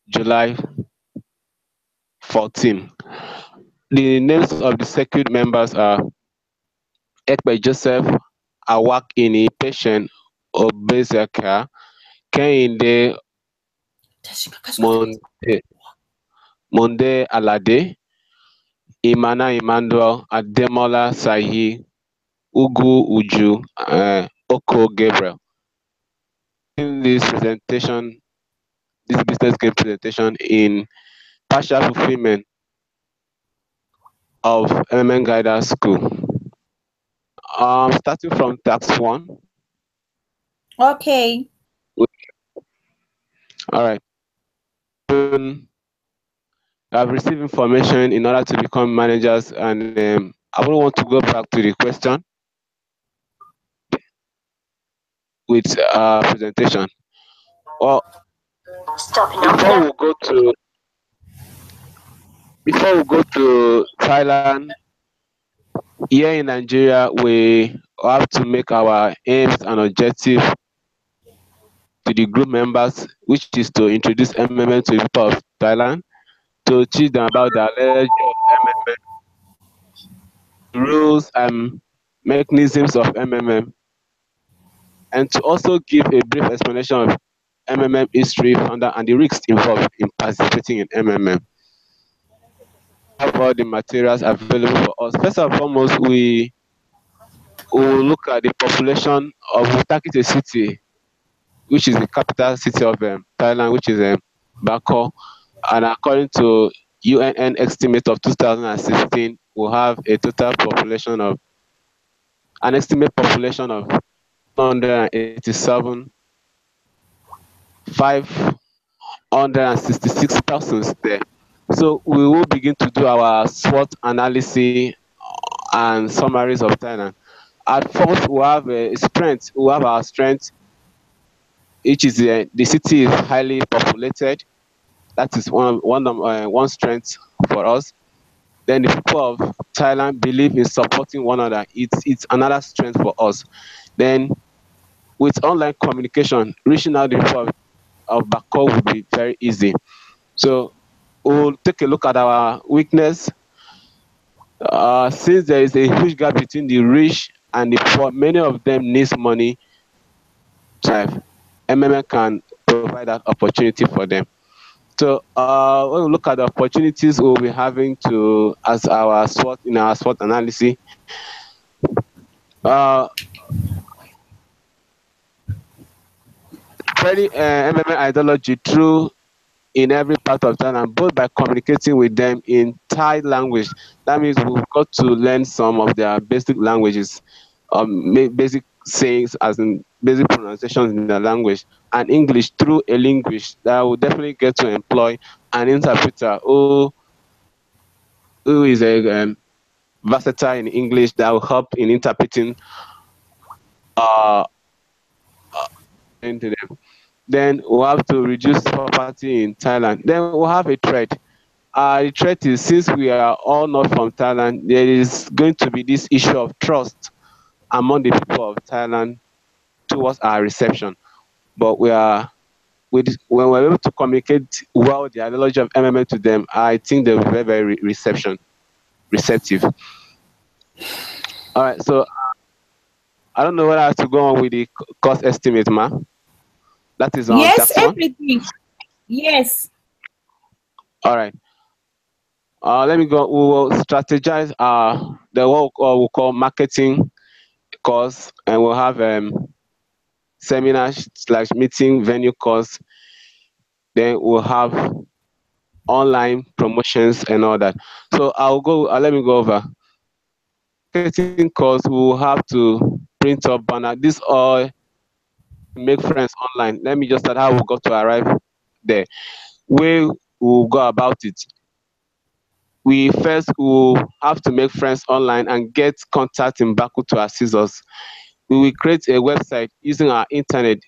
July 14. The names of the circuit members are Ekpe Joseph, Awak-Ini Patient Obezeka, Kehinde Monde, Monde Alade, Imana Emmanuel, Ademola Sahi, Ugu Uju, Oko Gabriel. In this presentation, this business case presentation in partial fulfillment of MMN Guidance School. Starting from tax 1. Okay. All right. I've received information in order to become managers, and I wouldn't want to go back to the question with presentation. Well, before we go to Thailand, here in Nigeria, we have to make our aims and objectives to the group members, which is to introduce MMM to the people of Thailand, to teach them about the allergy of MMM, rules and mechanisms of MMM, and to also give a brief explanation of MMM history, founder, and the risks involved in participating in MMM. Have all the materials available for us. First and foremost, we will look at the population of Wutakite city, which is the capital city of Thailand, which is Bangkok. And according to UNN estimate of 2016, we'll have a total population of an estimate population of 187, 566 persons there. So we will begin to do our SWOT analysis and summaries of Thailand. At first, we have a strength. We have our strength, which is the city is highly populated. That is one strength for us. Then the people of Thailand believe in supporting one another. It's another strength for us. Then with online communication, reaching out the people of Bangkok will be very easy. So we'll take a look at our weakness. Since there is a huge gap between the rich and the poor, many of them needs money. MMM can provide that opportunity for them. So when we look at the opportunities we'll be having to as our SWOT in our SWOT analysis, spreading MMM ideology through in every part of Thailand, both by communicating with them in Thai language. That means we've got to learn some of their basic languages, basic sayings as in basic pronunciations in their language, and English through a linguist that will definitely get to employ an interpreter who is a versatile in English that will help in interpreting into them. Then we'll have to reduce poverty in Thailand. Then we'll have a threat. The threat is, since we are all not from Thailand, there is going to be this issue of trust among the people of Thailand towards our reception. But when we're able to communicate well the ideology of MMM to them, I think they'll be very, very receptive. All right, so I don't know whether I have to go on with the cost estimate, ma. That is on yes, tax 1. Everything. Yes. All right. Let me go. We will strategize the what we'll call marketing course, and we'll have seminar/meeting venue course. Then we'll have online promotions and all that. So I'll go. Let me go over marketing course. We will have to print up banner. This all make friends online. Let me just start how we got to arrive there. Where we'll go about it. We first will have to make friends online and get contact in Baku to assist us. We will create a website using our internet,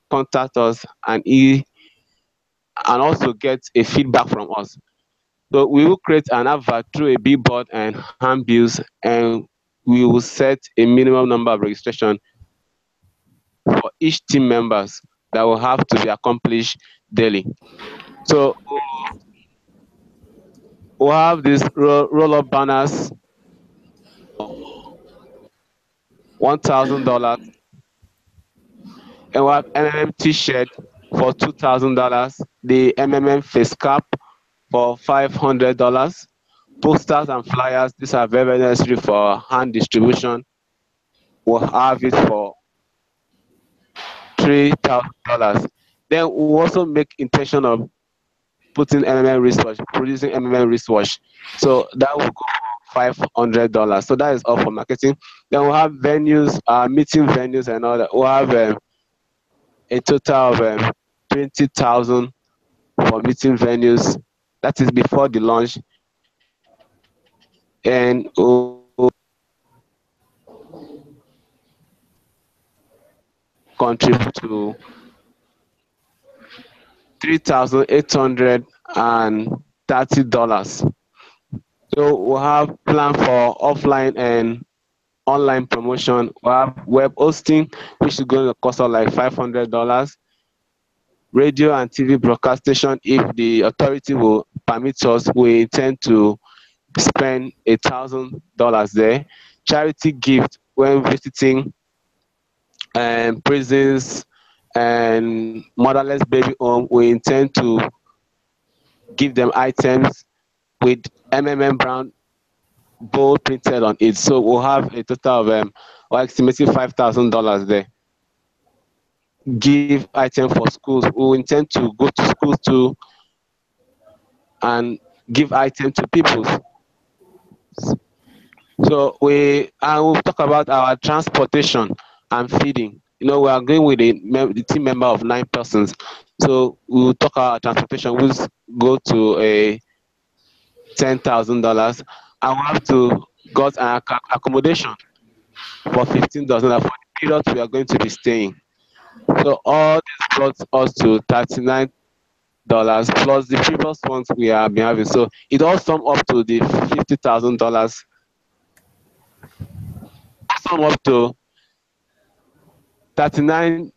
contact us, and also get a feedback from us. So we will create an advert through a billboard and handbills, and we will set a minimum number of registration for each team members that will have to be accomplished daily. So we have this roll-up banners $1,000, and we have MMM T-shirt for $2,000. The MMM face cap for $500. Posters and flyers. These are very, very necessary for hand distribution. We'll have it for $3,000. Then we'll also make intention of putting MMM wristwatch, producing MMM wristwatch. So that will go for $500. So that is all for marketing. Then we'll have venues, meeting venues and all that. We'll have a total of 20,000 for meeting venues. That is before the launch. And we'll contribute to $3,830. So we'll have plan for offline and online promotion. We have web hosting, which is going to cost us like $500. Radio and TV broadcast station, if the authority will permit us, we intend to spend $1,000 there. Charity gift when visiting prisons and motherless baby home, we intend to give them items with MMM brand bold printed on it. So we'll have a total of we're estimating $5,000 there. Give item for schools. We intend to go to schools too and give item to people. So we'll talk about our transportation and feeding. You know, we are going with the team member of 9 persons. So we'll talk about transportation. We'll go to a $10,000. I will have to got an accommodation for $15 for the period we are going to be staying. So all this brought us to $39 plus the previous ones we have been having. So it all sum up to the $50,000. Sum up to 39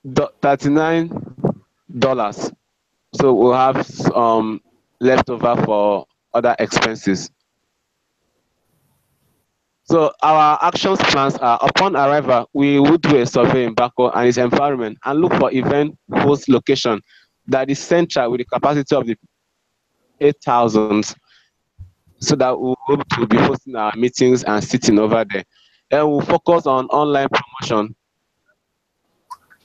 $39. So we'll have leftover for other expenses. So our actions plans are: upon arrival, we will do a survey in Bako and its environment and look for event host location that is central with the capacity of the 8,000, so that we'll be able to be hosting our meetings and sitting over there. Then we'll focus on online promotion.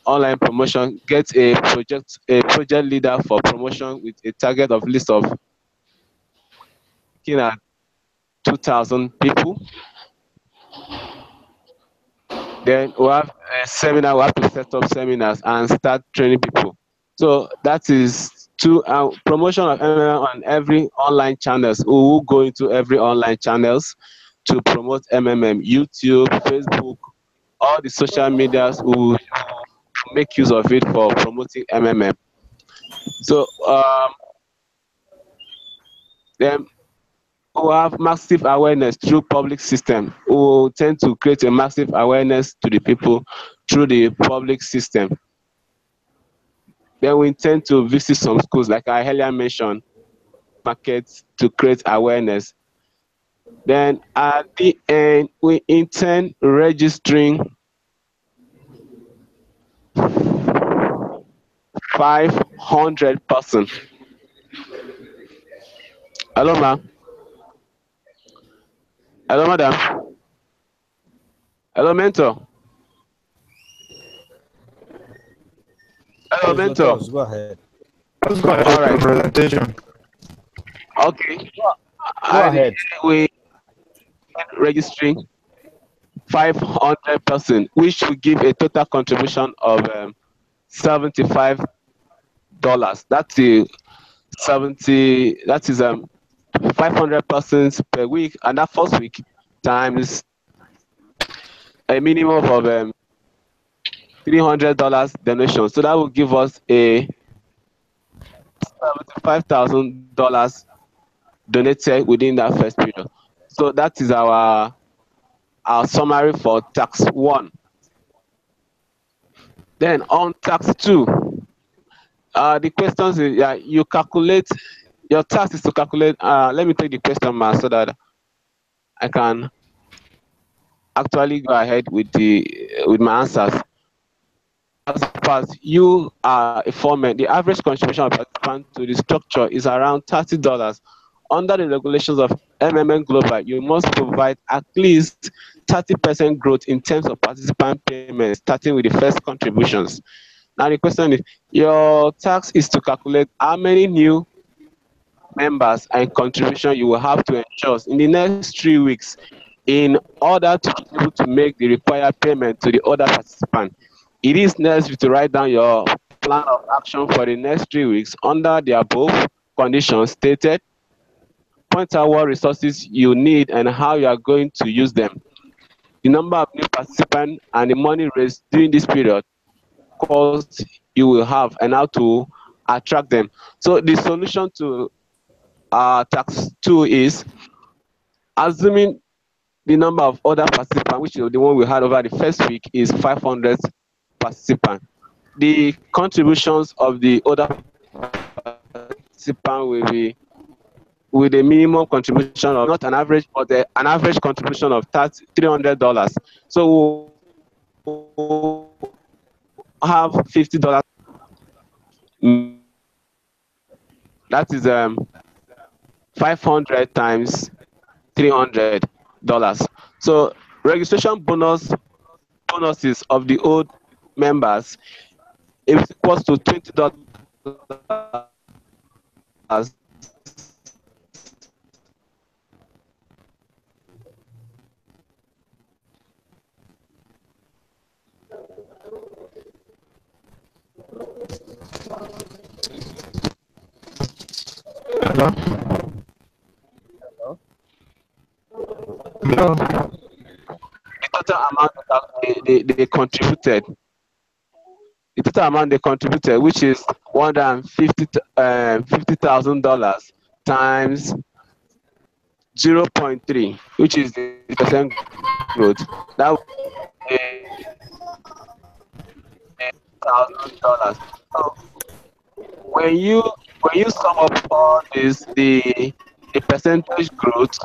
Online promotion, get a project leader for promotion with a target of list of looking at 2,000 people. Then we have a seminar. We have to set up seminars and start training people. So that is to promotion of MMM on every online channels. We will go into every online channels to promote MMM. YouTube, Facebook, all the social medias. We will make use of it for promoting MMM. So then we have massive awareness through public system. We will tend to create a massive awareness to the people through the public system. Then we intend to visit some schools, like I earlier mentioned, markets to create awareness. Then at the end, we intend registering 500 persons. Hello, ma'am. Hello, madam. Hello, mentor. Hello, Yes, mentor. Latos, go ahead. Let's go ahead All with the right. presentation. Okay. Go At the ahead. end, we registering 500 persons, which will give a total contribution of $75. That's the 70. That is 500 persons per week, and that first week times a minimum of $300 donation. So that will give us a $75,000 donated within that first period. So that is our summary for tax 1. Then on tax 2, The questions is, yeah, you calculate, your task is to calculate. Let me take the question, man, so that I can actually go ahead with my answers. As far as you are a foreman, the average contribution of participant to the structure is around $30. Under the regulations of MMN Global, you must provide at least 30% growth in terms of participant payments, starting with the first contributions. Now the question is, your task is to calculate how many new members and contribution you will have to ensure in the next 3 weeks in order to be able to make the required payment to the other participant. It is necessary to write down your plan of action for the next 3 weeks under the above conditions stated. Point out what resources you need and how you are going to use them. The number of new participants and the money raised during this period, cost you will have, and how to attract them. So the solution to tax 2 is assuming the number of other participants, which is the one we had over the first week, is 500 participants. The contributions of the other participants will be with a minimum contribution of not an average, but an average contribution of $300. So we'll have $50. That is 500 times $300. So registration bonuses of the old members is equals to $20. Hello? Hello? The total amount that they contributed, which is $150,000 times 0.3, which is the percent growth. That would be $1,000. So when you sum up all this, the percentage growth,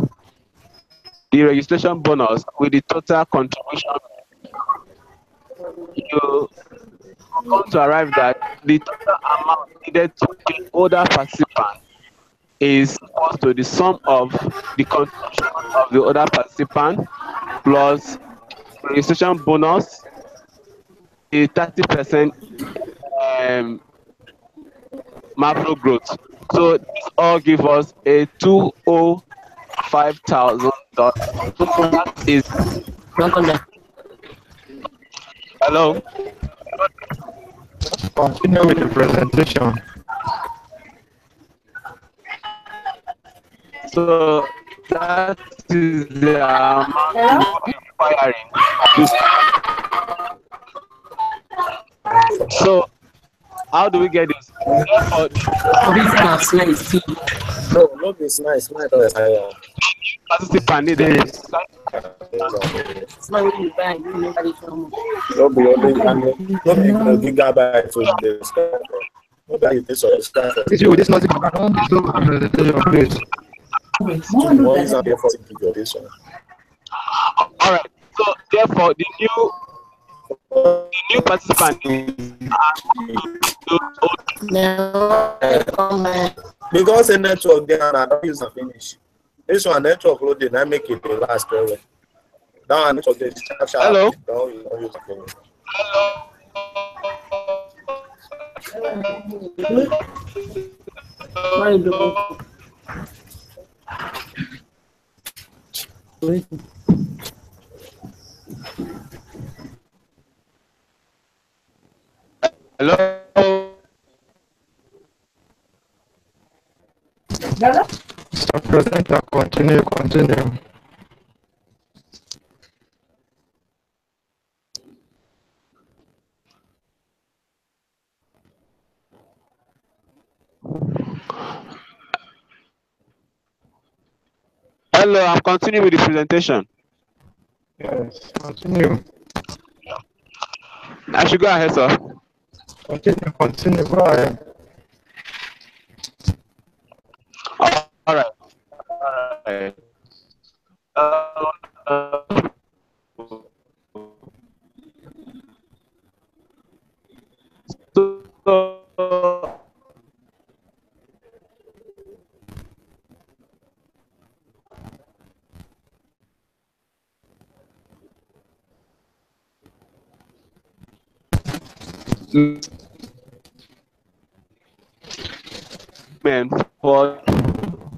the registration bonus with the total contribution, you come to arrive that the total amount needed to pay older participants is equal to the sum of the contribution of the other participant plus registration bonus, the 30% macro growth. So this all give us a $205,000. So that is hello. Continue with the presentation. So that is the amount requiring. So how do we get this? Therefore, no, not this nice. My participant needed. No, be only no gigabyte to this. Nobody is subscribed. Is you with this nothing? I don't do presentation, please. One is there for this one. All right. So therefore, the new participant because the network there and I don't use a finish. This one network loading, I make it the last period. Now network is hello. Don't use a finish. Hello. Mr. Presenter, continue. Hello, I'm continuing with the presentation. Yes, continue. I should go ahead, sir. Continue, go ahead. All right. All right. Uh, so, man, for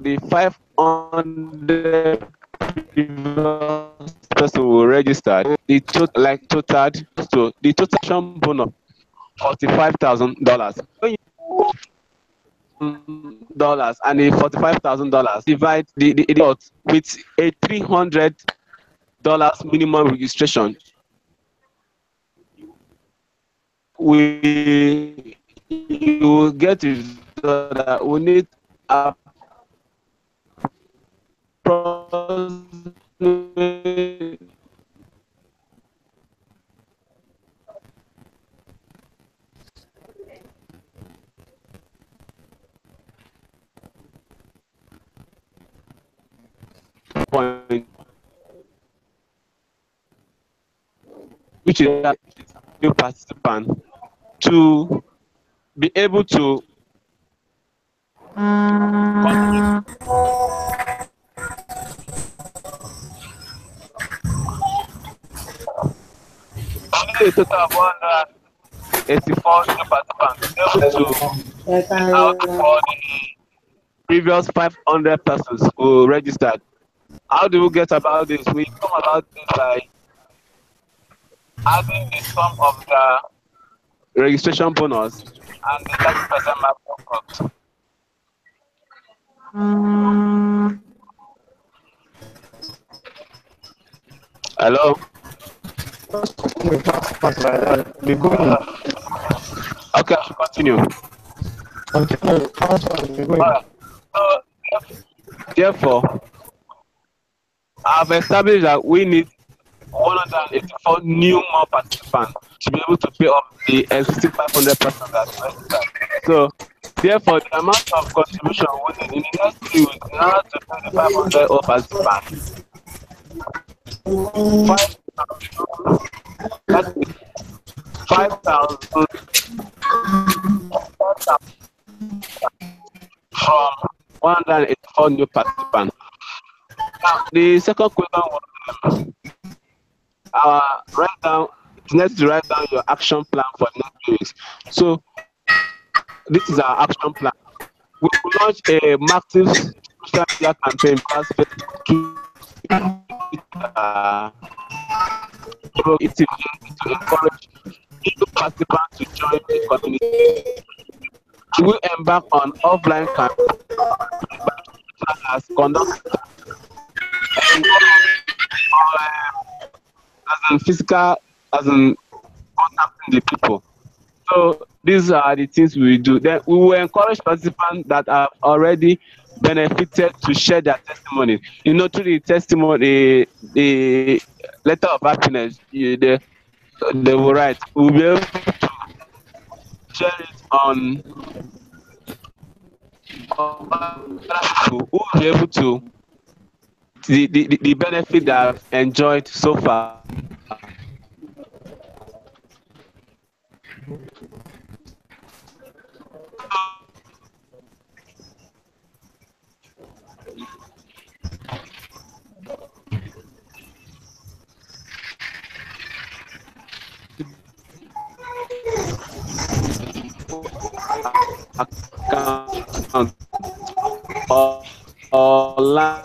the 500 previous person who registered, the totaled so the total bonus $45,000. Dollars and a $45,000 divide the odds with a $300 minimum registration. We you will get it that we need approximately point, which is a new participant, to be able to a total of 184 new participants to be able to out for the previous 500 persons who registered. How do we get about this? We come about this by adding the sum of the registration bonus and the 30% mark of cost. Hello? Be going. Okay, I should continue. Continue. Be going. Alright. So, therefore, I've established that we need 184 new more participants to be able to pay off the existing 500 persons that registered. So, therefore, the amount of contribution we need in the next 3 weeks in order to pay the 500 old participants, 5,000 from 184 new participants. Now, the second question was it's necessary to write down your action plan for the next 3 weeks. So, this is our action plan. We will launch a massive social media campaign to encourage new participants to join the community. We will embark on offline campaigns as conduct as in physical, as in contacting the people. So these are the things we will do. Then we will encourage participants that have already benefited to share their testimony. You know, through the testimony, the letter of happiness, they will write. We will be able to share it on people who will be able to the benefit that I've enjoyed so far. Account online.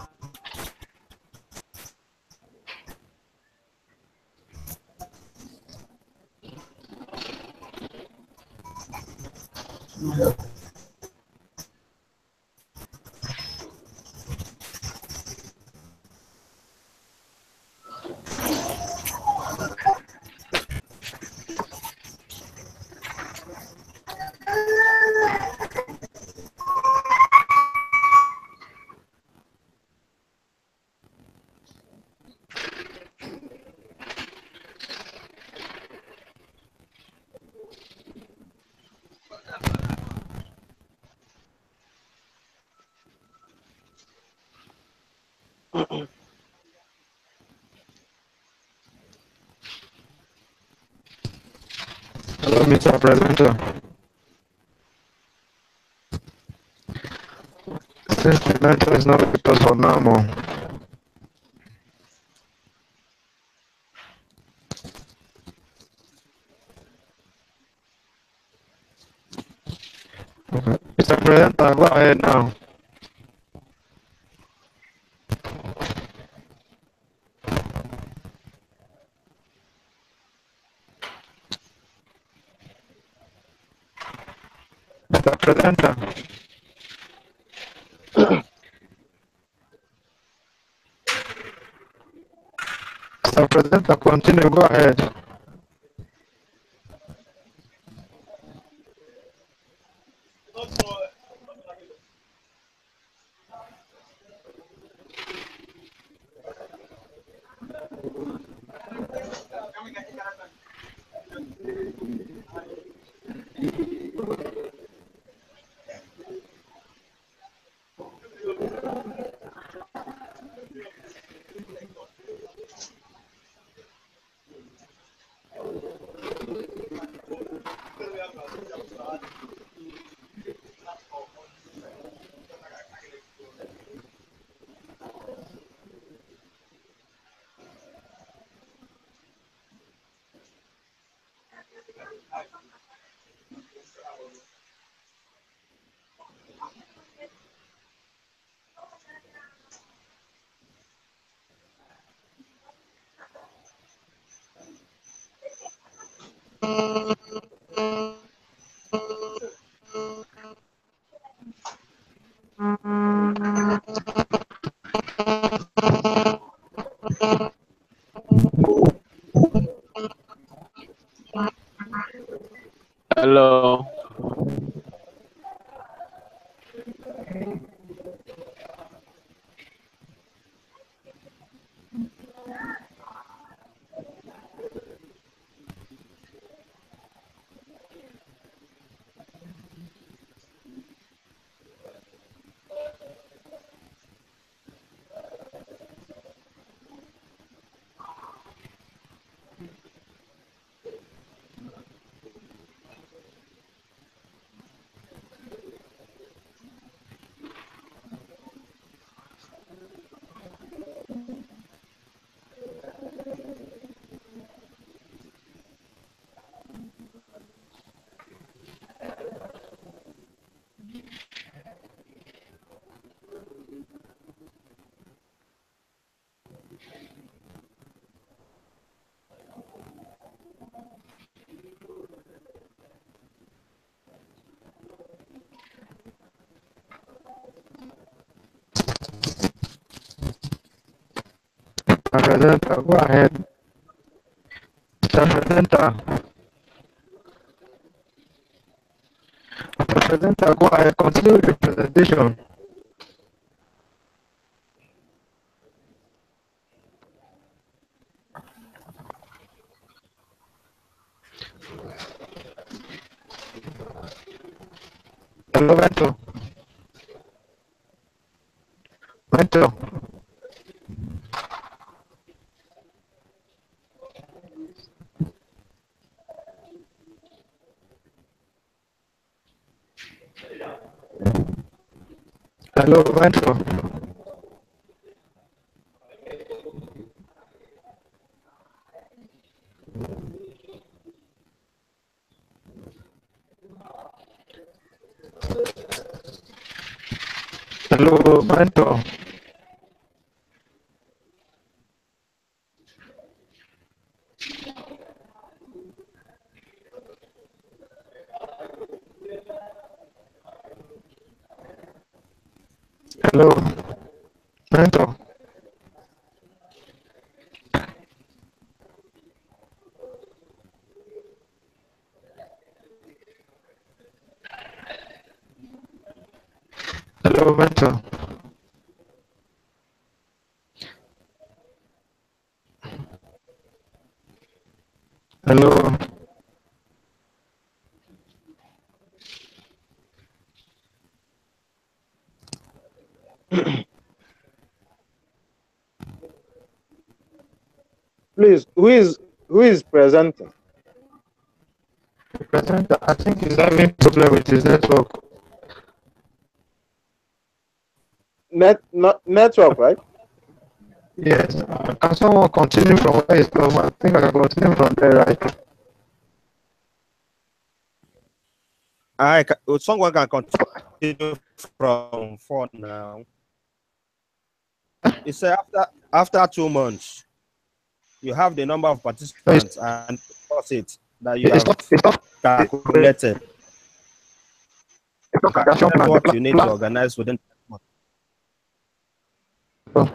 Hello, Mr. Presenter. Since the network is not with us for now, more. Okay. Mr. Presenter, go ahead now. Mr. Presenter. Mr. Presenter, continue, go ahead. Hello. Mr. Presenter, go ahead. Mr. Presenter. Mr. Presenter, go ahead. Continue with the presentation. Hello, Vento. Vento. Hello, Vento. Hello, Vento. Hello, Vento. Hello, Vento. Hello. Please, who is presenting? The presenter, I think he's having problem with his network. Network, right? Yes. Can someone continue from where he stopped? I think I can continue from there, right? Someone can continue from 4 now. It said after 2 months, you have the number of participants and deposit that you have calculated. Calculate what you need to organize within 1 month.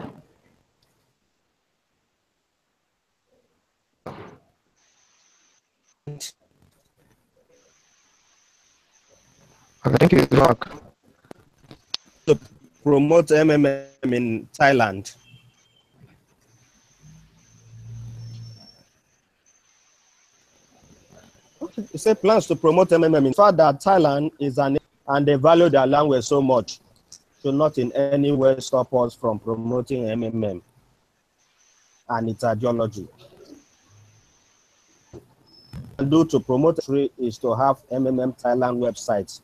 I think he's back. To promote MMM in Thailand. It said plans to promote MMM. In fact, that Thailand is and they value their language so much, so not in any way stop us from promoting MMM and its ideology. And do to promote is to have MMM Thailand websites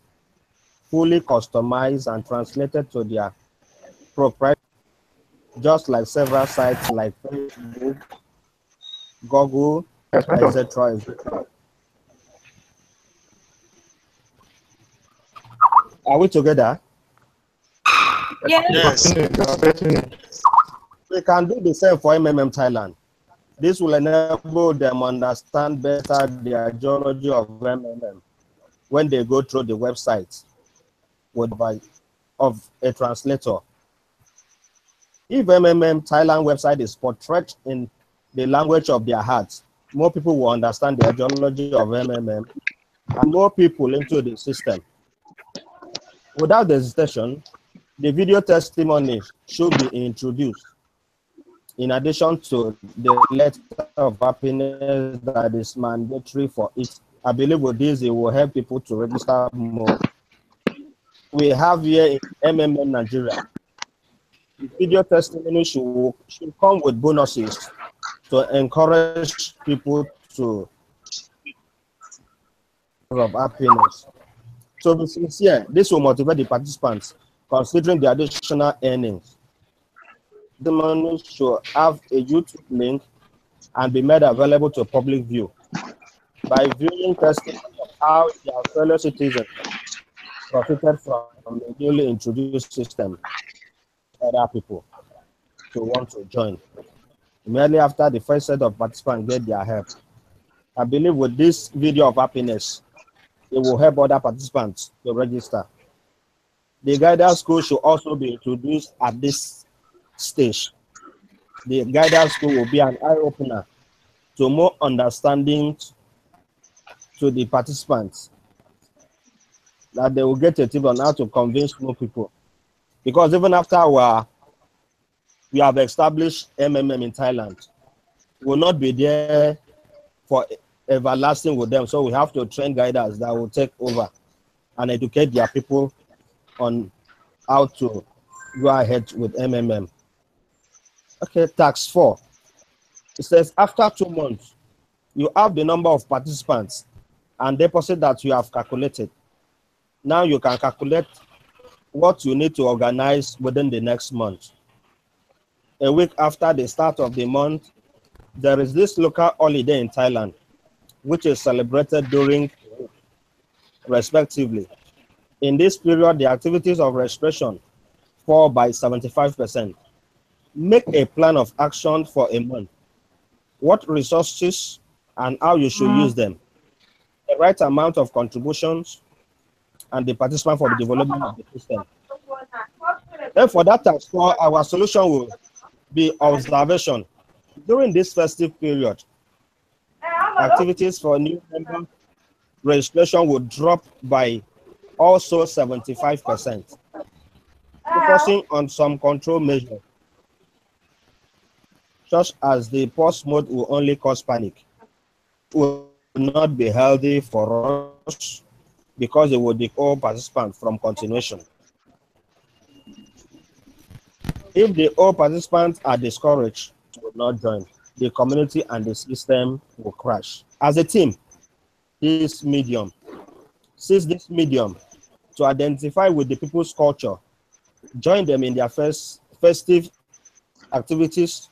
fully customized and translated to their proprietary, just like several sites like Facebook, Google, etc. Are we together? Yes. We can do the same for MMM Thailand. This will enable them understand better the ideology of MMM when they go through the website of a translator. If MMM Thailand website is portrayed in the language of their hearts, more people will understand the ideology of MMM and more people into the system. Without hesitation, the video testimony should be introduced. In addition to the letter of happiness that is mandatory for it, I believe with this, it will help people to register more. We have here in MMM Nigeria, the video testimony should come with bonuses to encourage people to of happiness. So be sincere, this will motivate the participants considering the additional earnings. The money should have a YouTube link and be made available to public view. By viewing testimony of how their fellow citizens profited from the newly introduced system, other people to want to join. Immediately after the first set of participants get their help, I believe with this video of happiness, it will help other participants to register. The guidance school should also be introduced at this stage. The guidance school will be an eye-opener to more understanding to the participants, that they will get a tip on how to convince more people. Because even after we have established MMM in Thailand, we will not be there for everlasting with them. So we have to train guiders that will take over and educate their people on how to go ahead with MMM. Okay, tax 4. It says after 2 months, you have the number of participants and deposit that you have calculated. Now you can calculate what you need to organize within the next month. A week after the start of the month, there is this local holiday in Thailand, which is celebrated during, respectively. In this period, the activities of registration fall by 75%. Make a plan of action for a month. What resources and how you should use them. The right amount of contributions and the participant for the development of the system. Then for that task, our solution will be observation. During this festive period, activities for new member registration will drop by also 75%. Focusing on some control measures, such as the pause mode will only cause panic. It will not be healthy for us because it will deter participants from continuation. If the all participants are discouraged, will not join. the community and the system will crash. As a team, this medium, seize this medium to identify with the people's culture, join them in their festive activities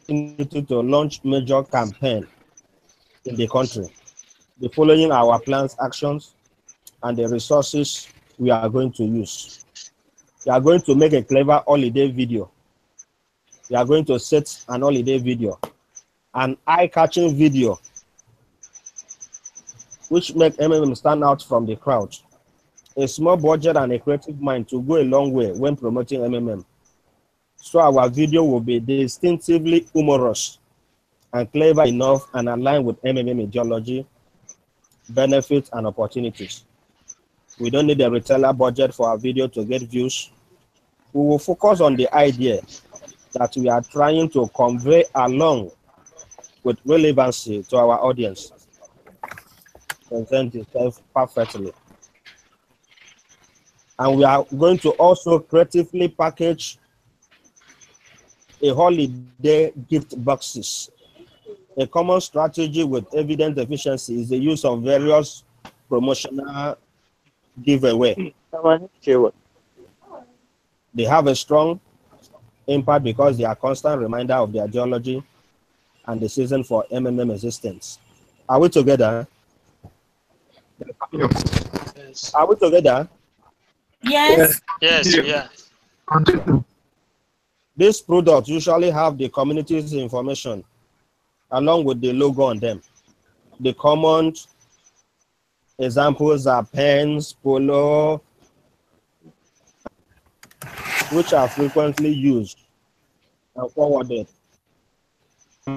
to launch major campaign in the country. The following our plans, actions, and the resources we are going to use. We are going to make a clever holiday video. We are going to set an holiday video, an eye-catching video, which make MMM stand out from the crowd. A small budget and a creative mind to go a long way when promoting MMM. So our video will be distinctively humorous and clever enough and aligned with MMM ideology, benefits, and opportunities. We don't need a retailer budget for our video to get views. We will focus on the idea that we are trying to convey along with relevancy to our audience. Present itself perfectly. And we are going to also creatively package a holiday gift boxes. A common strategy with evident efficiency is the use of various promotional giveaway. They have a strong impact because they are a constant reminder of the ideology and the season for MMM existence. Are we together? Yes. Are we together? Yes. Yes, yeah. Continue. These products usually have the community's information along with the logo on them. The common examples are pens, polo, which are frequently used and forwarded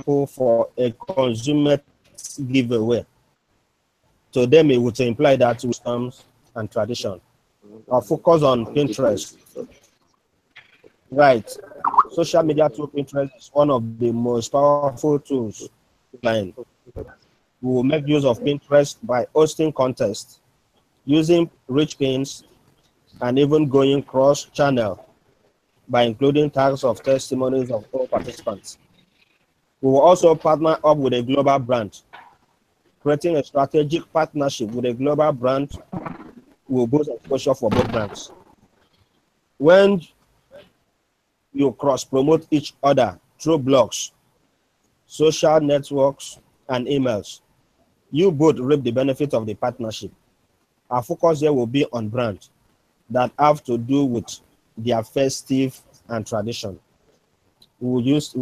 for a consumer giveaway. To them, it would imply that customs and tradition. Our focus on Pinterest. Right. Social media through Pinterest is one of the most powerful tools. We will make use of Pinterest by hosting contests, using rich pins, and even going cross-channel by including tags of testimonies of all participants. We will also partner up with a global brand. Creating a strategic partnership with a global brand will boost exposure for both brands. When you cross-promote each other through blogs, social networks, and emails, you both reap the benefit of the partnership. Our focus here will be on brands that have to do with their festive and tradition. We will use,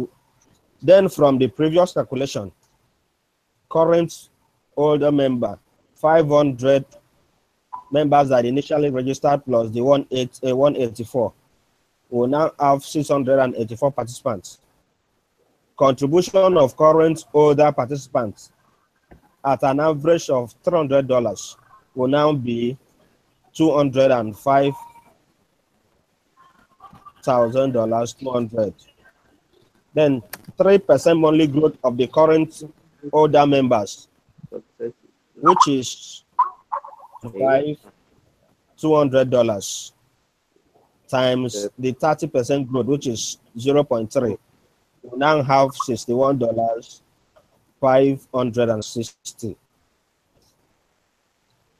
then from the previous calculation, current older member, 500 members that initially registered plus the 184 will now have 684 participants. Contribution of current older participants at an average of $300 will now be $205,000, 200. Then 3% monthly growth of the current older members, which is $200 times the 30% growth, which is 0.3. We now have $61,560.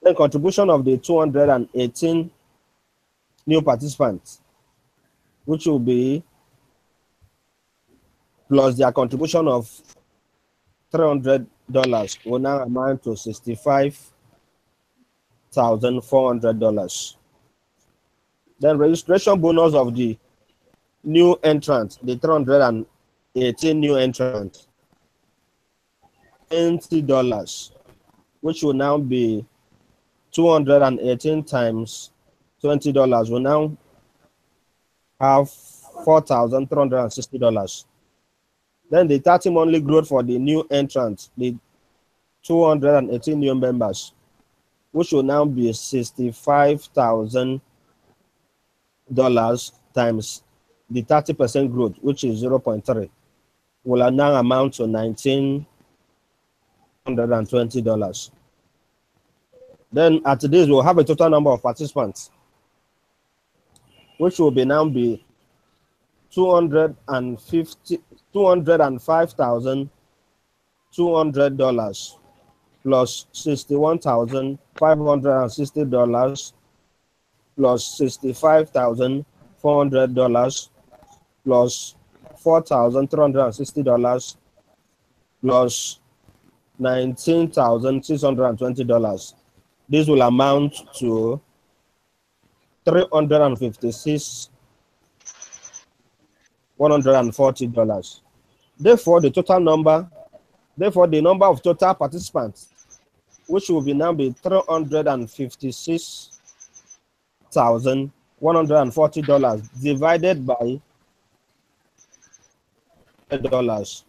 The contribution of the 218 new participants, which will be plus their contribution of $300, will now amount to $65,400. Then registration bonus of the new entrants, the 318 new entrants, $20, which will now be 218 times $20, will now have $4,360. Then the 30 monthly growth for the new entrants, the 218 new members, which will now be $65,000 times the 30% growth, which is 0.3, will now amount to $1,920. Then at this, we'll have a total number of participants, which will be now be $205,200 plus $61,560 plus $65,400 plus $4,360 plus $19,620. This will amount to $356,140. Therefore, the number of total participants, which will be now be $356,140 divided by $100,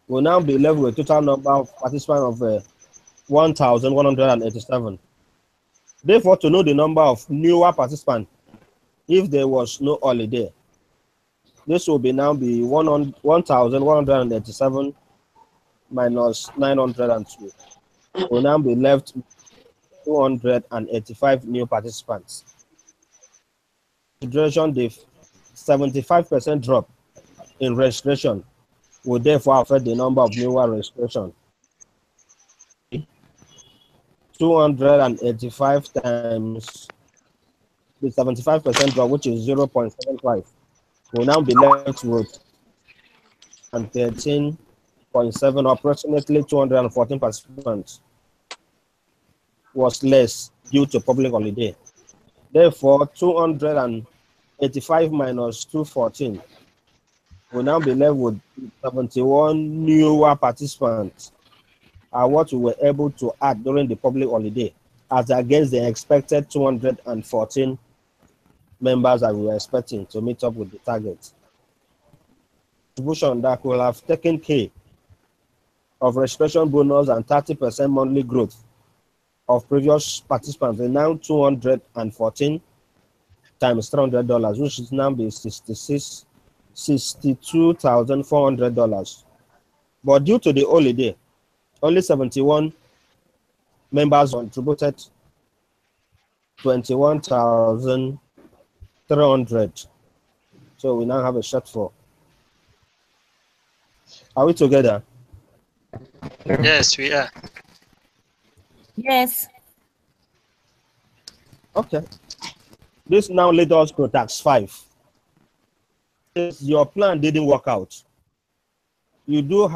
will now be left with a total number of participants of 1,187. Therefore, to know the number of newer participants, if there was no holiday, this will be now be 1,187 minus 902. Will now be left 285 new participants. Consideration, the 75% drop in registration will therefore affect the number of newer registration. 285 times the 75% drop, which is 0.75, will now be left with 13.7, approximately 214 participants was less due to public holiday. Therefore, 285 minus 214 will now be left with 71 newer participants are what we were able to add during the public holiday, as against the expected 214 members that we were expecting to meet up with the target. Contribution that will have taken care of registration bonus and 30% monthly growth of previous participants is now 214 times $300, which is now be $62,400. But due to the holiday, only 71 members contributed $21,300. So we now have a shortfall. Are we together? Yes, we are. Yes. Okay. This now leads us to tax 5. If your plan didn't work out, you do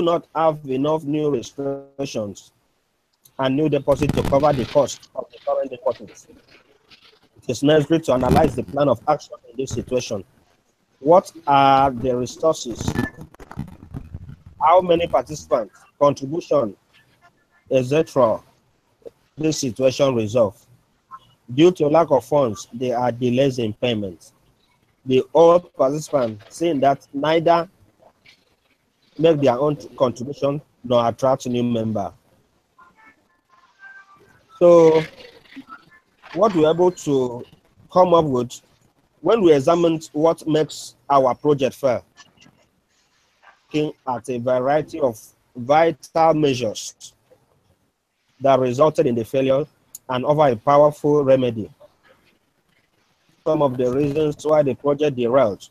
not have enough new registrations and new deposit to cover the cost of the current deposits. It is necessary to analyze the plan of action in this situation. What are the resources? How many participants, contribution, etc. This situation resolved. Due to lack of funds, there are delays in payments. The old participants saying that neither make their own contribution nor attract new member. So what we're able to come up with when we examined what makes our project fail, looking at a variety of vital measures that resulted in the failure and offer a powerful remedy. Some of the reasons why the project derailed,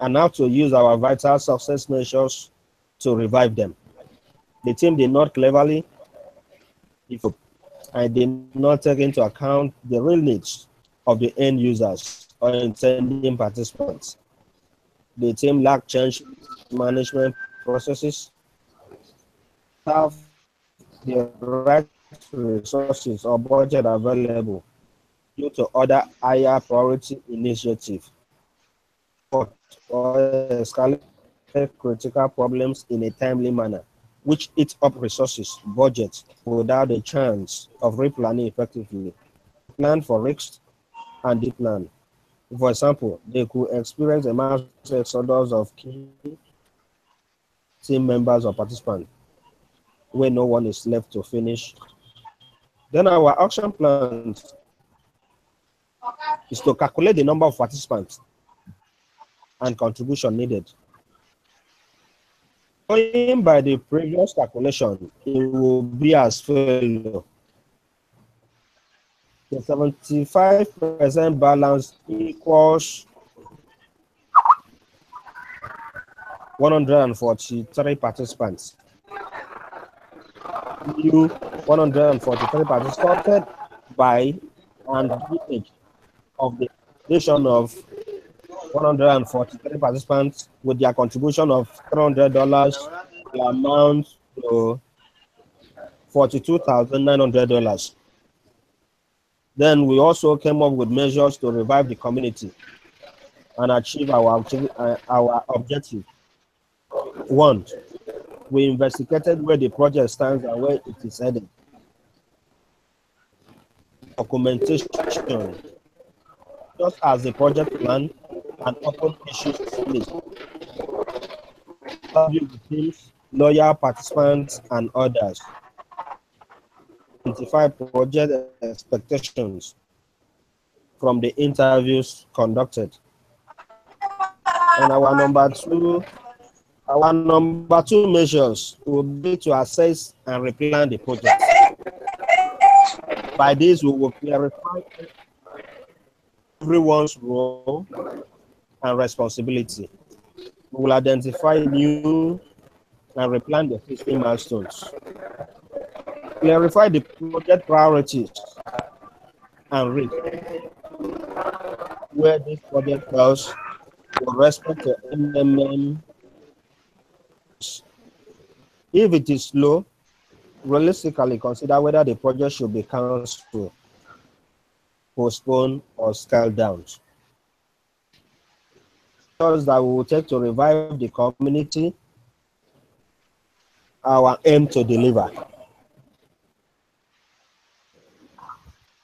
and how to use our vital success measures to revive them. The team did not cleverly, and did not take into account the real needs of the end users or intending participants. The team lacked change management processes, have the right resources or budget available due to other higher priority initiatives, or escalate critical problems in a timely manner, which eat up resources, budget, without a chance of replanning effectively. Plan for risks and decline. For example, they could experience a mass exodus of key team members or participants where no one is left to finish. Then our action plan is to calculate the number of participants and contribution needed. Going by the previous calculation, it will be as follows. The 75% balance equals 143 participants. New 143 participants sorted by and image of the nation of 143 participants with their contribution of $300 amount to $42,900. Then we also came up with measures to revive the community and achieve our objective. One, we investigated where the project stands and where it is headed. Documentation, just as the project plan and open issues list. Interview with teams, lawyer, participants, and others. Identify project expectations from the interviews conducted. And our number two measures will be to assess and replan the project. By this, we will clarify everyone's role and responsibility. We will identify new and replan the existing milestones. Clarify the project priorities and risk. Where this project falls with respect to MMM. If it is slow, realistically consider whether the project should be cancelled, postponed, or scaled down. That we will take to revive the community, our aim to deliver.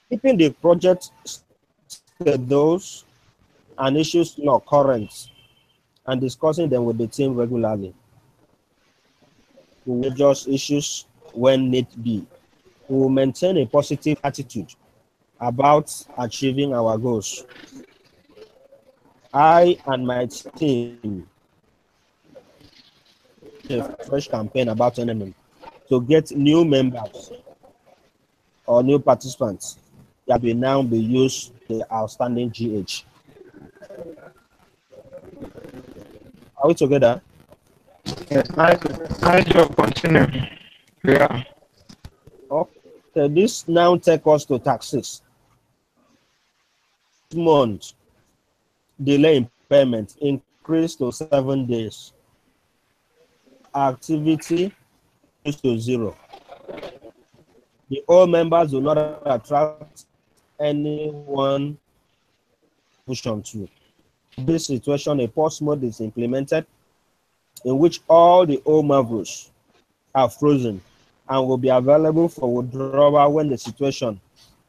Keeping the project schedules and issues law current and discussing them with the team regularly. We will adjust issues when need be. We will maintain a positive attitude about achieving our goals. I and my team a fresh campaign about NMM to get new members or new participants that will now be used the outstanding GH. Are we together? Yes, nice job. Continue. Yeah. Okay, this now takes us to taxes. This month, delay in payment increased to 7 days. Activity is to 0. The old members do not attract anyone pushing to. In this situation, a pause mode is implemented in which all the old members are frozen and will be available for withdrawal when the situation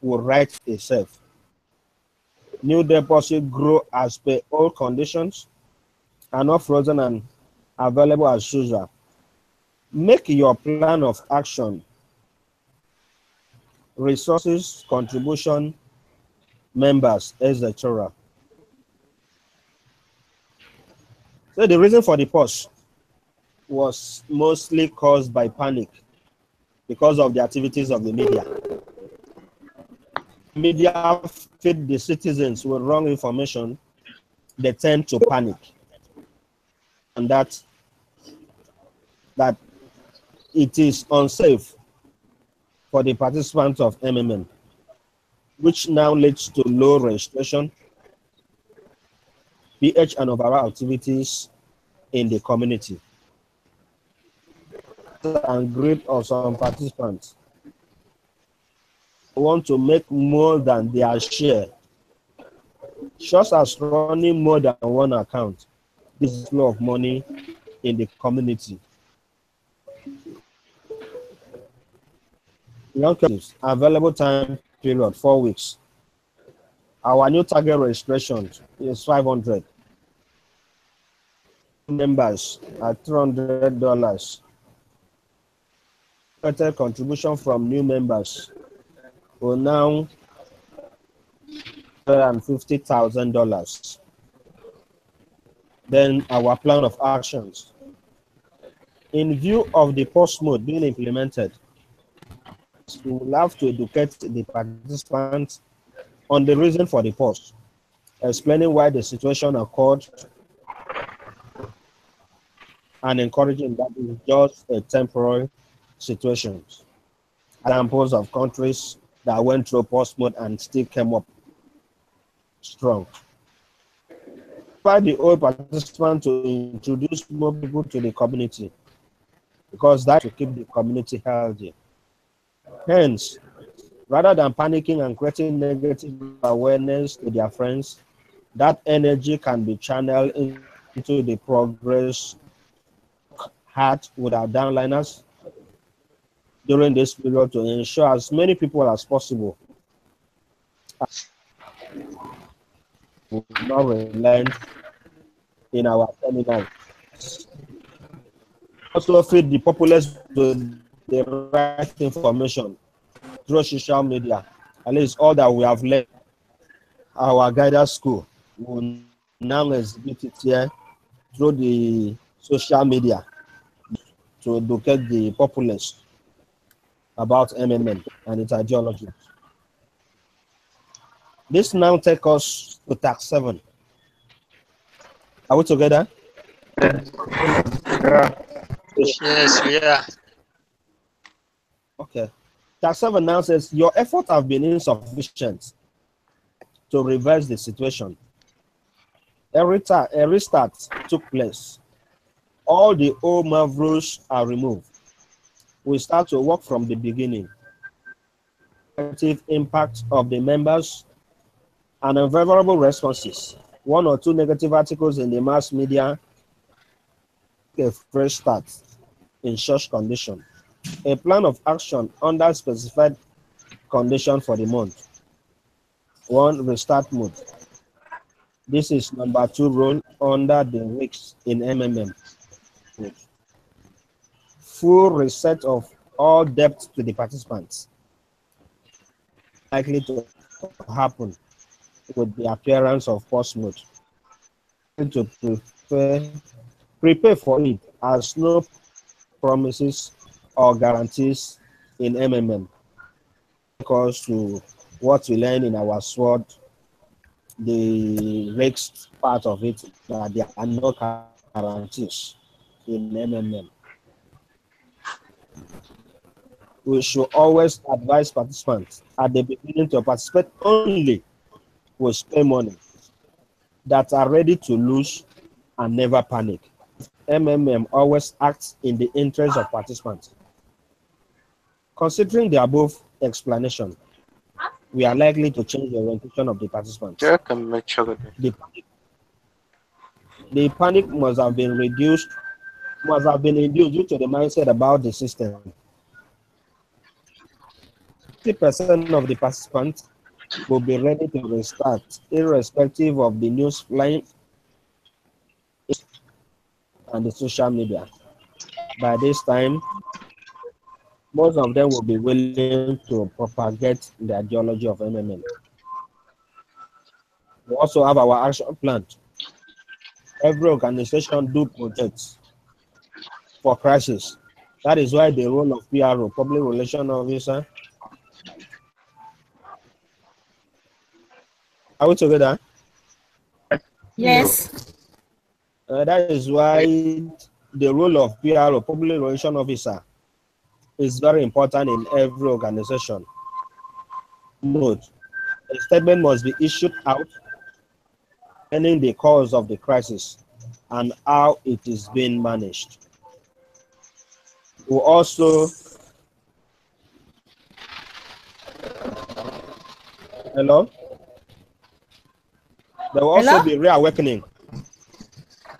will right itself. New deposit grow as per all conditions, are not frozen and available as usual. Make your plan of action, resources, contribution, members, etc. So the reason for the pause was mostly caused by panic because of the activities of the media. Media feed the citizens with wrong information, they tend to panic. And that it is unsafe for the participants of MMM, which now leads to low registration, PH, and overall activities in the community. And greed of some participants want to make more than their share, just as running more than one account. This is flow of money in the community. Young cases, available time period 4 weeks. Our new target registration is 500. Members at $300. Total contribution from new members will now $150,000. Then our plan of actions. In view of the post mode being implemented, we will have to educate the participants on the reason for the pause, explaining why the situation occurred, and encouraging that it's just a temporary situation. Examples of countries that went through post mode and still came up strong. By the old participants to introduce more people to the community because that will keep the community healthy. Hence, rather than panicking and creating negative awareness to their friends, that energy can be channeled into the progress heart with our downliners during this period to ensure as many people as possible will not relent in our seminars. Also feed the populace with the right information through social media. At least all that we have learned, our guidance school will now exhibit it here through the social media to educate the populace about MMM and its ideology. This now takes us to task 7. Are we together? Yeah. Yes, we are. Okay. Task 7 now says your efforts have been insufficient to reverse the situation. A restart took place. All the old rules are removed. We start to work from the beginning. Negative impact of the members and unfavorable responses. 1 or 2 negative articles in the mass media. A fresh start in such condition. A plan of action under specified condition for the month. 1. Restart mode. This is number 2 role under the risks in MMM. Full reset of all debts to the participants. Likely to happen with the appearance of post mode. To prepare for it as no promises or guarantees in MMM. Because to what we learn in our SWOT, the next part of it, that there are no guarantees in MMM. We should always advise participants at the beginning to participate only with spare money that are ready to lose and never panic. MMM always acts in the interest of participants. Considering the above explanation, we are likely to change the orientation of the participants. The panic must have been induced due to the mindset about the system. 50% of the participants will be ready to restart, irrespective of the news flying and the social media. By this time, most of them will be willing to propagate the ideology of MMM. We also have our action plan. Every organization do projects for crisis. That is why the role of PRO, Public Relations Officer. Are we together? Yes. That is why the role of PRO, Public Relations Officer, is very important in every organization. Note, a statement must be issued out explaining the cause of the crisis and how it is being managed. We also hello. There will also be reawakening.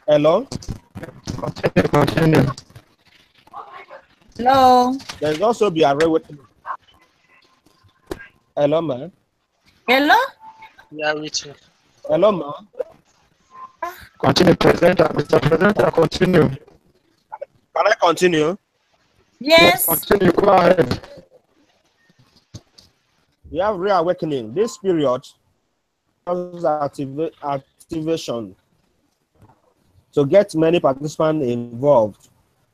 Hello. Continue. Hello. There will also be a reawakening. Hello, man. Hello. Yeah, with you. Hello, man. Continue, presenter. Mr. Presenter, continue. Can I continue? Yes. Continue. Go ahead. We have reawakening. This period activation to get many participants involved,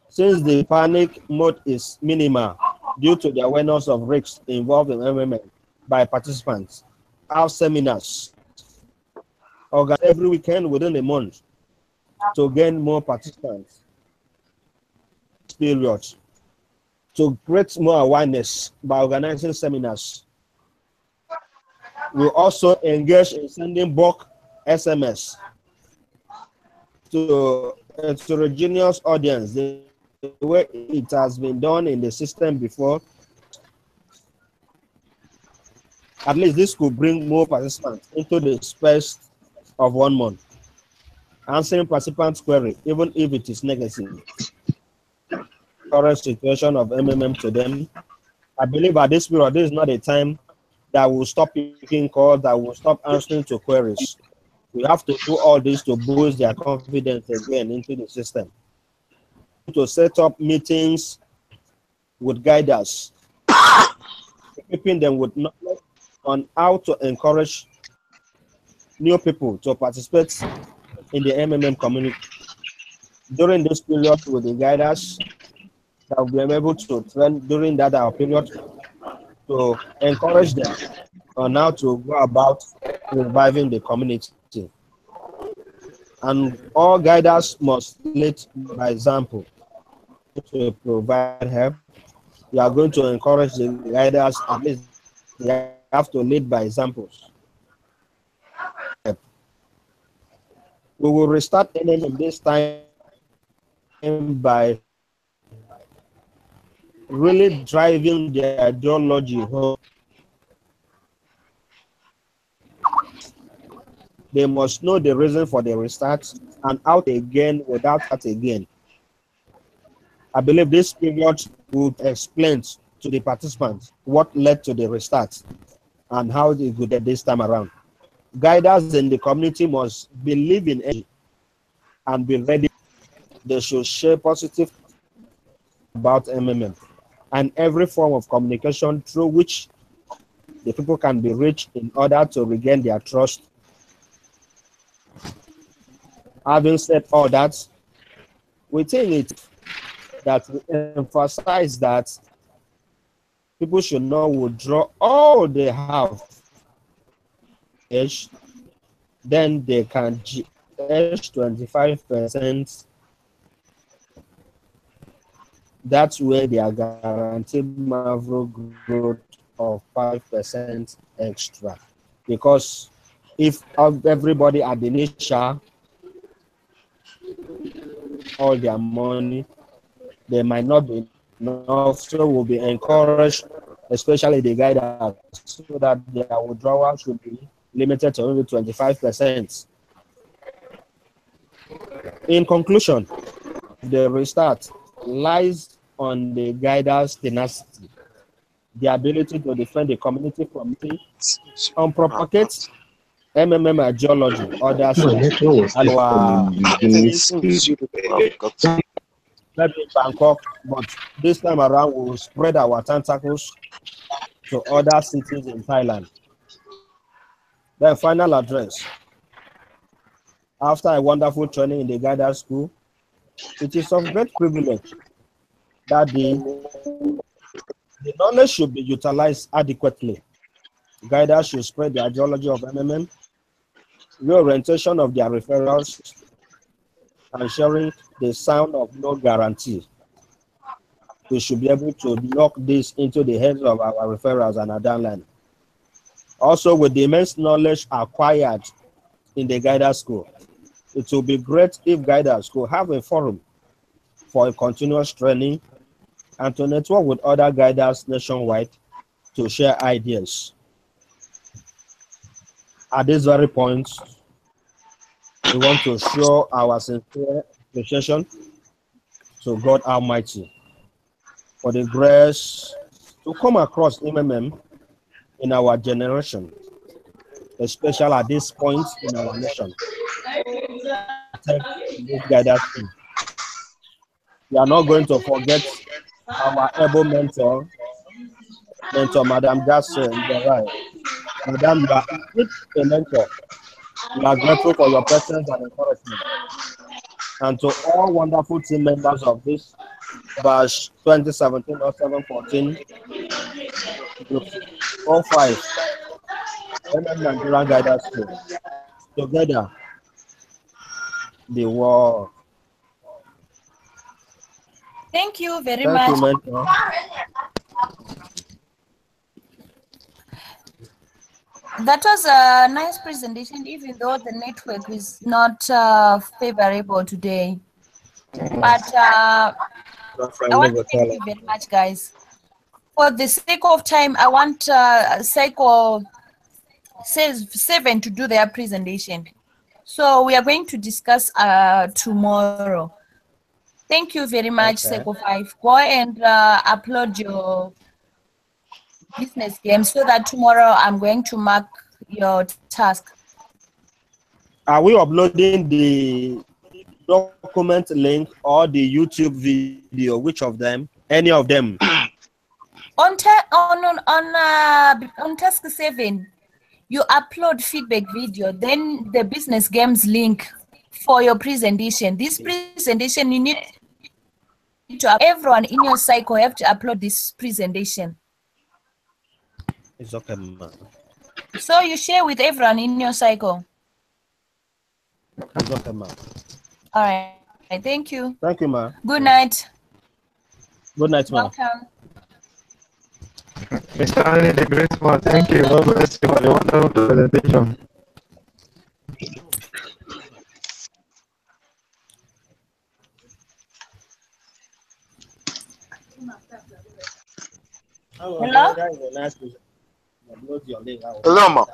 since the panic mode is minimal due to the awareness of risks involved in MMM by participants. Have seminars organized every weekend within a month to gain more participants. period to create more awareness by organizing seminars. We also engage in sending bulk SMS to a heterogeneous audience the way it has been done in the system before. At least this could bring more participants into the space of 1 month, answering participants' query, even if it is negative. Current situation of MMM to them. I believe at this period, this is not a time that will stop picking calls, that will stop answering to queries. We have to do all this to boost their confidence again into the system. To set up meetings with guiders, equipping them with knowledge on how to encourage new people to participate in the MMM community. During this period with the guiders, that will be able to train during that period to encourage them on how to go about reviving the community. And all guiders must lead by example to provide help. You are going to encourage the guiders, at least they have to lead by examples. We will restart NMM this time by really driving the ideology home. They must know the reason for the restart and out again without that again. I believe this period will explain to the participants what led to the restart and how they could get this time around. Guiders in the community must believe in it and be ready. They should share positive about MMM and every form of communication through which the people can be reached in order to regain their trust. Having said all that, we think it that we emphasize that people should not withdraw all they have, then they can edge 25%. That's where they are guaranteed marginal growth of 5% extra. Because if everybody at the initial all their money, they might not be enough, so will be encouraged, especially the guiders, so that their withdrawal should be limited to only 25%. In conclusion, the restart lies on the guiders' tenacity, the ability to defend the community from unpropagated MMM ideology, others maybe in Bangkok, but this time around we'll spread our tentacles to other cities in Thailand. Then final address. After a wonderful training in the guidance school, it is of great privilege that the knowledge should be utilized adequately. Guiders should spread the ideology of MMM, reorientation of their referrals, ensuring the sound of no guarantee. We should be able to lock this into the heads of our referrals and our downline. Also, with the immense knowledge acquired in the guidance school, it will be great if guiders could have a forum for a continuous training and to network with other guiders nationwide to share ideas. At this very point, we want to show our sincere appreciation to God Almighty for the grace to come across MMM in our generation, especially at this point in our nation. We are not going to forget our able mentor, Madam Gasser. Madam, you are a mentor. We are grateful for your presence and encouragement. And to all wonderful team members of this batch 2017-07-14, 05, Nigerian Guidance School. Together, the world. Thank you very Thank you, much. mentor. That was a nice presentation, even though the network is not favorable today. But I want to thank you very much, guys. For the sake of time, I want Psycho 7 to do their presentation. So we are going to discuss tomorrow. Thank you very much, Okay. Psycho 5. Go and upload your business game so that tomorrow I'm going to mark your task. Are we uploading the document link or the YouTube video? Which of them? Any of them? On task 7, you upload feedback video, then the business games link for your presentation. This presentation, you need to everyone in your cycle have to upload this presentation. It's okay, man. So you share with everyone in your cycle. It's okay, man. All right. Thank you. Thank you, man. Good night. Good night, man. Welcome. Mr. Ali, the great one, thank you. God bless you for the wonderful presentation. Hello? Hello, ma.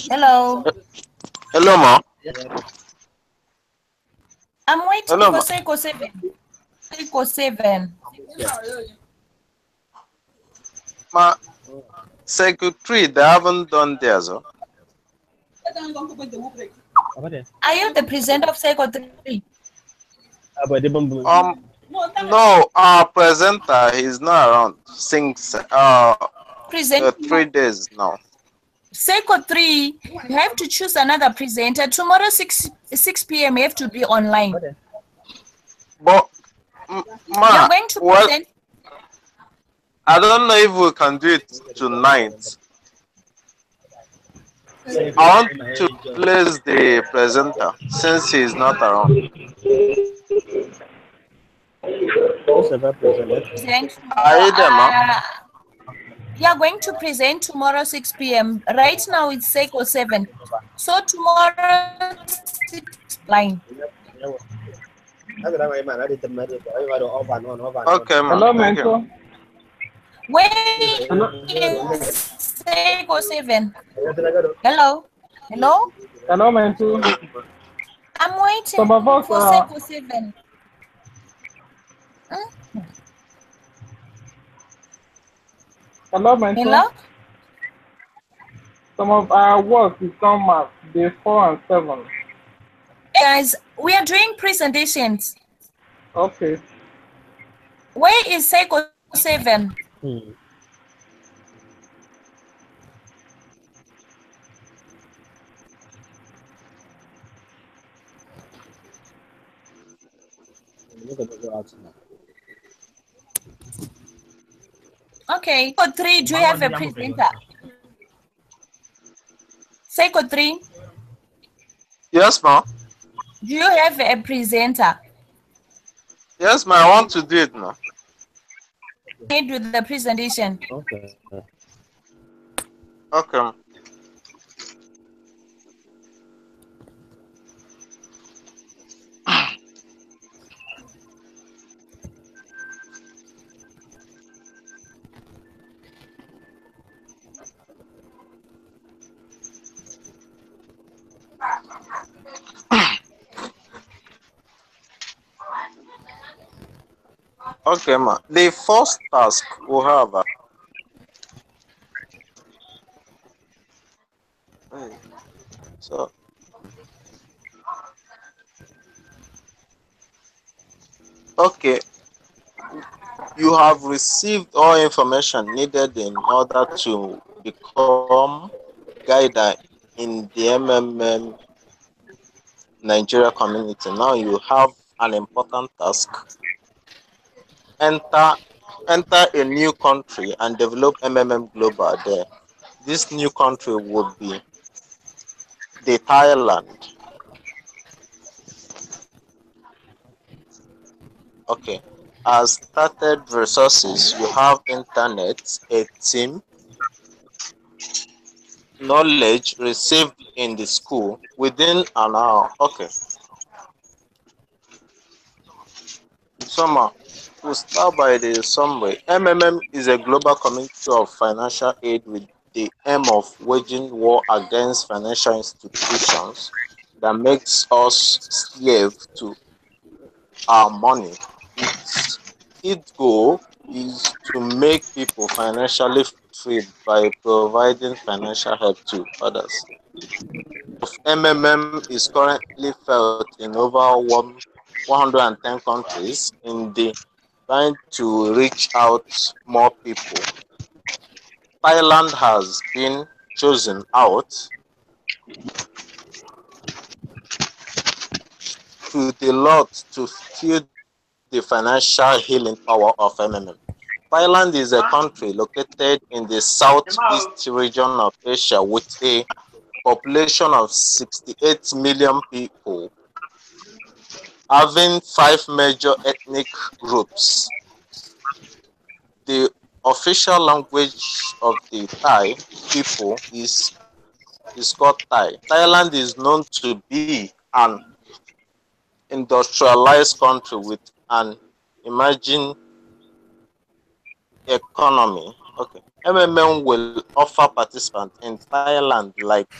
Hello. Hello, ma. I'm waiting Hello, for ma. Seiko 7. Seiko 7. Ma, secretary, they haven't done theirs. Huh? Are you the presenter of Seiko 3? No, our presenter, he's not around since Present 3 days now. Seiko 3, you have to choose another presenter. Tomorrow 6 p.m. you have to be online. But, You're ma, going to well, present. I don't know if we can do it tonight. I want to place the presenter since he's not around. Present Are you there, ma? you're going to present tomorrow 6 p.m. Right now it's Seiko 7. So tomorrow 6 line. Okay, ma. Hello, Thank you. mentor. Where is Seiko 7? Hello? Hello? Hello, mentor. I'm waiting Some of us for are. Seiko 7. Hello, mentor. Hello? Some of our work is on mark, day 4 and 7. Guys, we are doing presentations. Okay. Where is Seiko 7? Okay. Seiko 3, do you have a presenter? Seiko 3, Yes, ma. do you have a presenter? Yes, ma. I want to do it now. Need with the presentation. Okay. Okay. Ma. Okay, ma. The first task we have. So, okay, you have received all information needed in order to become guide in the MMM Nigeria community. Now you have an important task. Enter a new country and develop MMM Global there. This new country would be the Thailand. Okay. As started resources, you have internet, a team, knowledge received in the school within an hour. Okay. Summer. We'll start by the summary. MMM is a global community of financial aid with the aim of waging war against financial institutions that makes us slave to our money. Its goal is to make people financially free by providing financial help to others. Of MMM is currently felt in over 110 countries in the trying to reach out more people. Thailand has been chosen out to the lot to feel the financial healing power of MMM. Thailand is a country located in the southeast region of Asia with a population of 68 million people, having 5 major ethnic groups. The official language of the Thai people is called Thai. Thailand is known to be an industrialized country with an emerging economy. Okay. MMM will offer participants in Thailand, like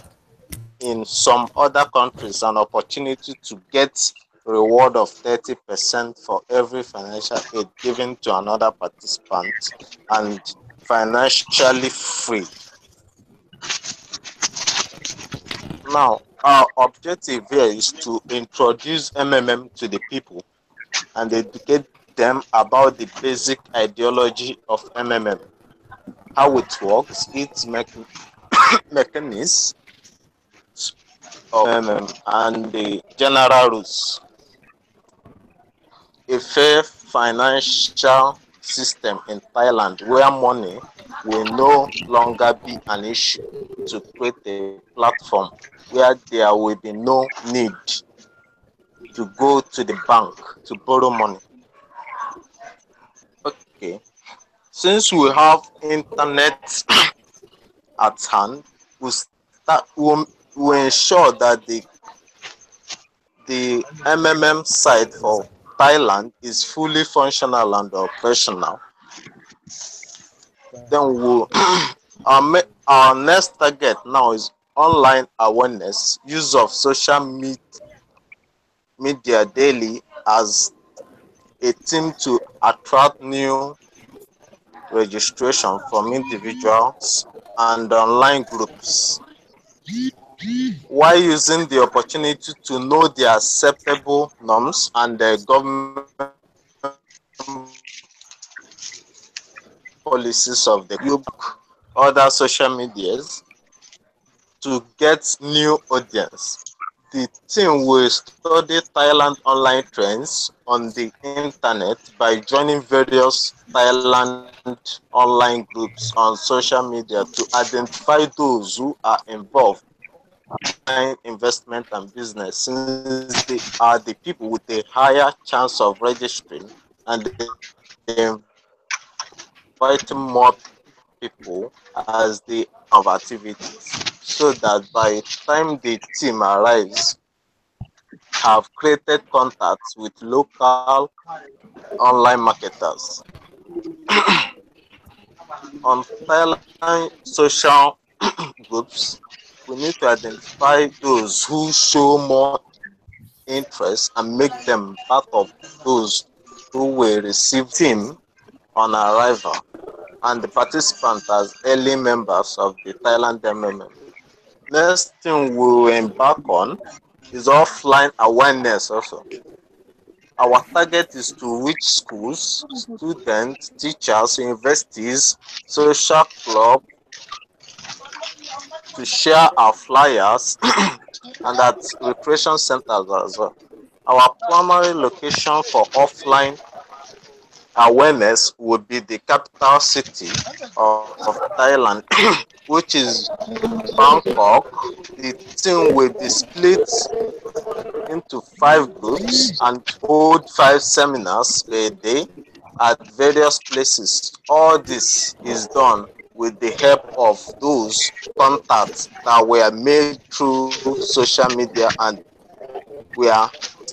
in some other countries, an opportunity to get a reward of 30% for every financial aid given to another participant and financially free. Now, our objective here is to introduce MMM to the people and educate them about the basic ideology of MMM, how it works, its mechanisms of MMM, and the general rules. A fair financial system in Thailand where money will no longer be an issue, to create a platform where there will be no need to go to the bank to borrow money. Okay. Since we have internet at hand, we ensure that the MMM site for Thailand is fully functional and operational. Then our next target now is online awareness, use of social media daily as a team to attract new registration from individuals and online groups, while using the opportunity to know the acceptable norms and the government policies of the group, other social medias to get new audience. The team will study Thailand online trends on the internet by joining various Thailand online groups on social media to identify those who are involved in investment and business, since they are the people with a higher chance of registering and inviting more people as they have activities, so that by the time the team arrives, have created contacts with local online marketers. On Thailand social groups, we need to identify those who show more interest and make them part of those who will receive team on arrival, and the participants as early members of the Thailand MMM. Next thing we will embark on is offline awareness also. Our target is to reach schools, students, teachers, universities, social club, to share our flyers and at recreation centers as well. Our primary location for offline awareness would be the capital city of Thailand, which is Bangkok. The team will be split into 5 groups and hold 5 seminars per day at various places. All this is done with the help of those contacts that were made through social media and were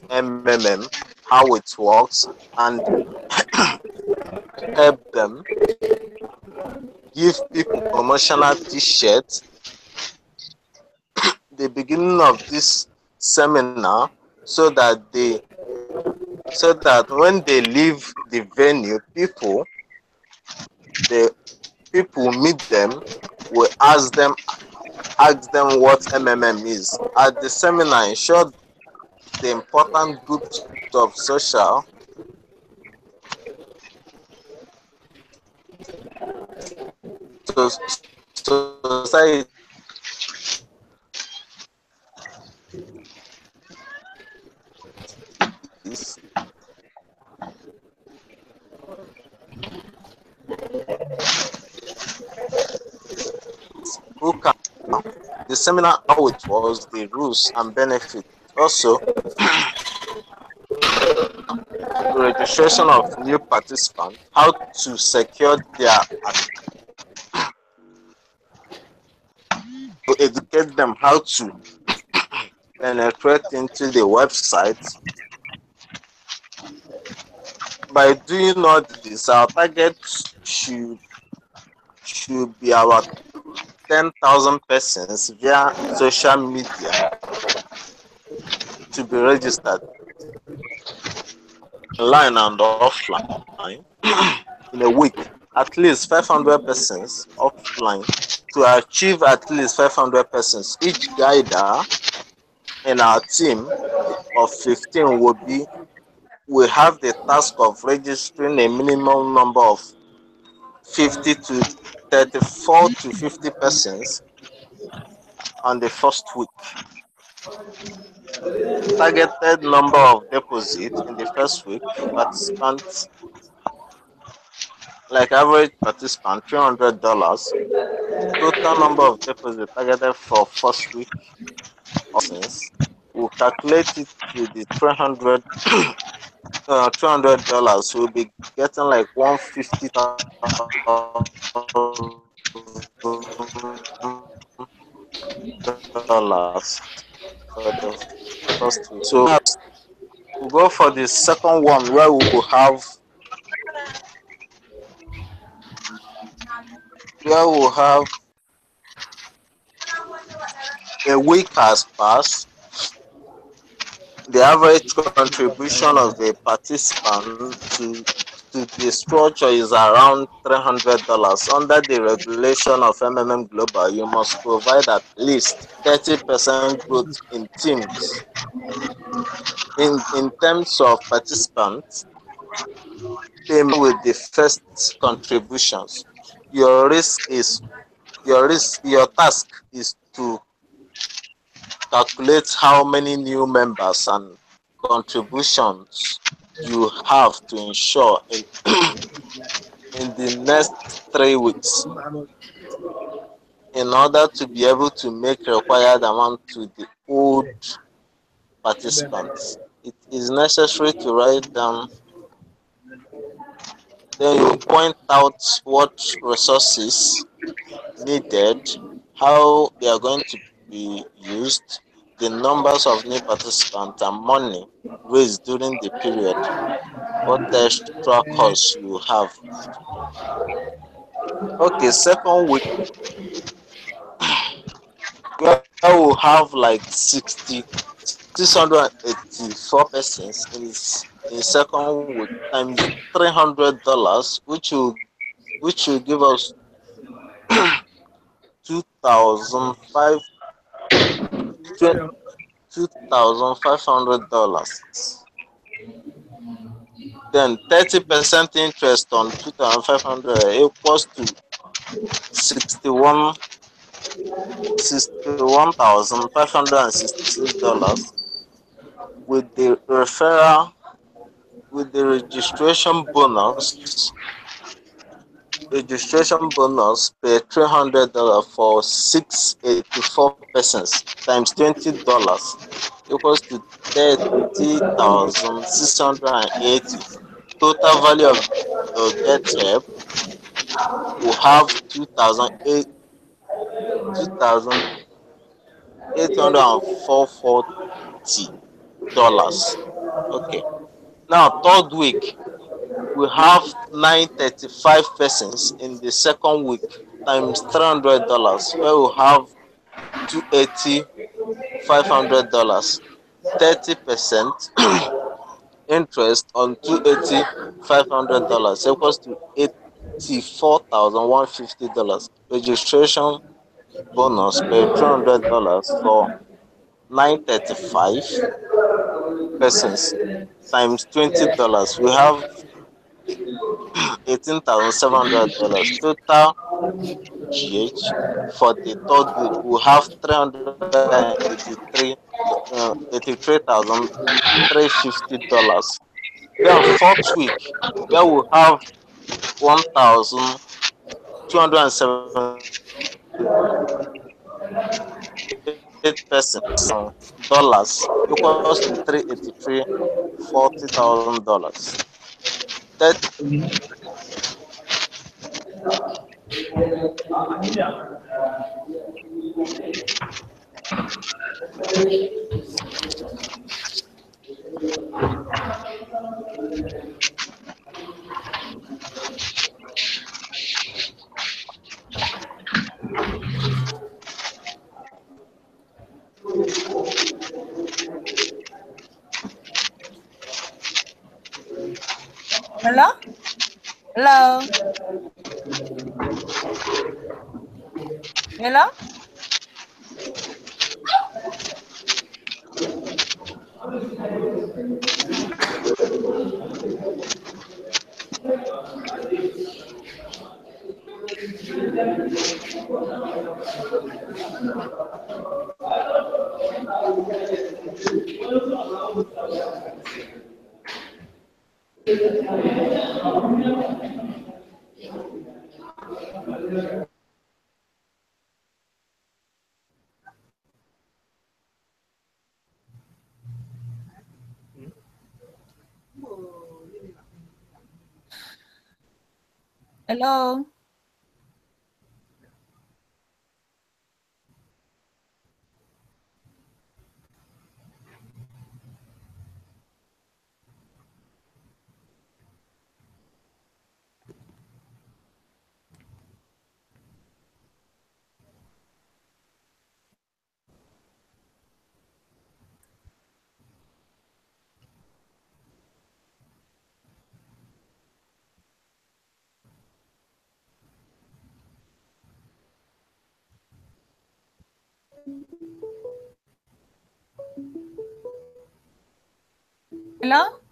MMM, how it works, and help them give people promotional t-shirts. The beginning of this seminar so that when they leave the venue, the people meet them, will ask them what MMM is. At the seminar, ensure the important groups of social society who can. The seminar, how it was, the rules and benefits. Also, registration of new participants, how to secure their, to educate them how to penetrate into the website. By doing all this, our target should be our 10,000 persons via social media to be registered online and offline in a week. At least 500 persons offline. To achieve at least 500 persons, each guider in our team of 15 will have the task of registering a minimum number of 50 to 34 to 50 persons on the first week. Targeted number of deposits in the first week, participants, like average participant, $300. Total number of deposits targeted for first week of since we'll calculate it to the $300. We'll be getting like $150,000 for the first week. So we'll go for the second one where we will have a week has passed. The average contribution of a participant to the structure is around $300. Under the regulation of MMM Global, you must provide at least 30% growth in teams. In terms of participants, payment with the first contributions. Your task is to calculate how many new members and contributions you have to ensure in the next 3 weeks in order to be able to make required amount to the old participants. It is necessary to write down. Then you point out what resources needed, how they are going to be used, the numbers of new participants and money raised during the period, what extra costs you have. Okay, second week, where we'll have like 684 persons in second week times $300, which will give us $2,500. Then 30% interest on $2,500 equals to $61,566 with the referral, with the registration bonus per $300 for 684 persons times $20 equals to 30,680. Total value of debt help will have 2,840 dollars. Okay. Now third week we have 935 persons in the second week times $300, where we have 280, $500. 30% interest on 280, $500 equals to $84,150. Registration bonus per $300 for 935 persons times $20. We have $18,700. Total GH for the third week we have 83,350 dollars. Then fourth week, where we have 1,278 persons dollars equals to 383, $40,000. That Hello? Hello? Hello? Hello? Hello?